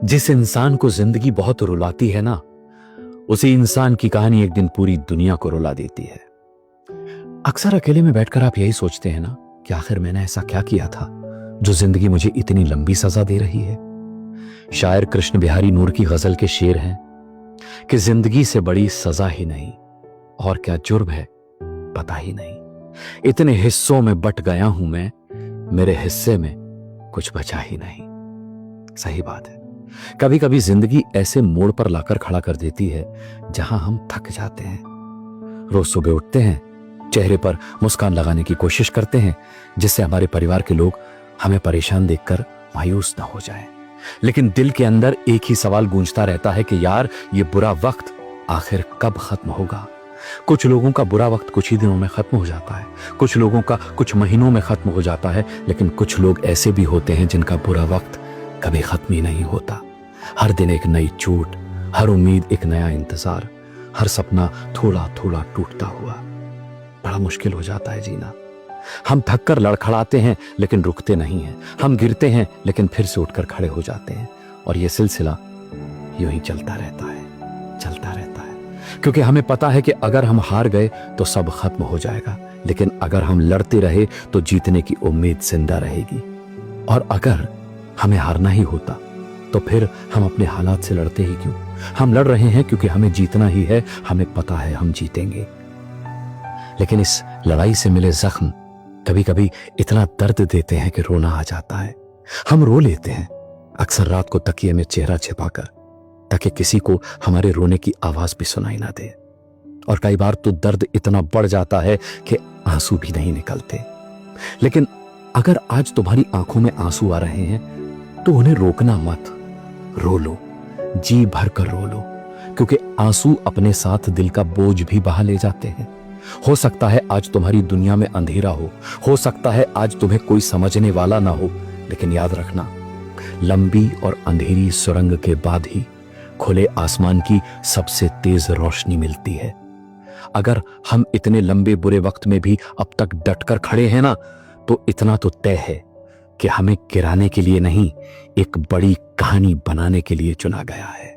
जिस इंसान को जिंदगी बहुत रुलाती है ना, उसी इंसान की कहानी एक दिन पूरी दुनिया को रुला देती है। अक्सर अकेले में बैठकर आप यही सोचते हैं ना कि आखिर मैंने ऐसा क्या किया था जो जिंदगी मुझे इतनी लंबी सजा दे रही है। शायर कृष्ण बिहारी नूर की गजल के शेर हैं कि जिंदगी से बड़ी सजा ही नहीं और क्या जुर्म है पता ही नहीं। इतने हिस्सों में बट गया हूं मैं, मेरे हिस्से में कुछ बचा ही नहीं। सही बात है, कभी कभी जिंदगी ऐसे मोड़ पर लाकर खड़ा कर देती है जहां हम थक जाते हैं। रोज सुबह उठते हैं, चेहरे पर मुस्कान लगाने की कोशिश करते हैं जिससे हमारे परिवार के लोग हमें परेशान देखकर मायूस ना हो जाएं। लेकिन दिल के अंदर एक ही सवाल गूंजता रहता है कि यार ये बुरा वक्त आखिर कब खत्म होगा। कुछ लोगों का बुरा वक्त कुछ ही दिनों में खत्म हो जाता है, कुछ लोगों का कुछ महीनों में खत्म हो जाता है, लेकिन कुछ लोग ऐसे भी होते हैं जिनका बुरा वक्त कभी खत्म ही नहीं होता। हर दिन एक नई चोट, हर उम्मीद एक नया इंतजार, हर सपना थोड़ा थोड़ा टूटता हुआ। बड़ा मुश्किल हो जाता है जीना। हम थक कर लड़खड़ाते हैं लेकिन रुकते नहीं हैं, हम गिरते हैं लेकिन फिर से उठकर खड़े हो जाते हैं, और यह सिलसिला यूं ही चलता रहता है, चलता रहता है। क्योंकि हमें पता है कि अगर हम हार गए तो सब खत्म हो जाएगा, लेकिन अगर हम लड़ते रहे तो जीतने की उम्मीद जिंदा रहेगी। और अगर हमें हारना ही होता तो फिर हम अपने हालात से लड़ते ही क्यों। हम लड़ रहे हैं क्योंकि हमें जीतना ही है, हमें पता है हम जीतेंगे। लेकिन इस लड़ाई से मिले जख्म कभी कभी इतना दर्द देते हैं कि रोना आ जाता है। हम रो लेते हैं, अक्सर रात को तकिए में चेहरा छिपाकर, ताकि किसी को हमारे रोने की आवाज भी सुनाई ना दे। और कई बार तो दर्द इतना बढ़ जाता है कि आंसू भी नहीं निकलते। लेकिन अगर आज तुम्हारी आंखों में आंसू आ रहे हैं तो उन्हें रोकना मत, रो लो, जी भर कर रो लो, क्योंकि आंसू अपने साथ दिल का बोझ भी बहा ले जाते हैं। हो सकता है आज तुम्हारी दुनिया में अंधेरा हो सकता है आज तुम्हें कोई समझने वाला ना हो, लेकिन याद रखना, लंबी और अंधेरी सुरंग के बाद ही खुले आसमान की सबसे तेज रोशनी मिलती है। अगर हम इतने लंबे बुरे वक्त में भी अब तक डटकर खड़े हैं ना, तो इतना तो तय है कि हमें गिराने के लिए नहीं, एक बड़ी कहानी बनाने के लिए चुना गया है।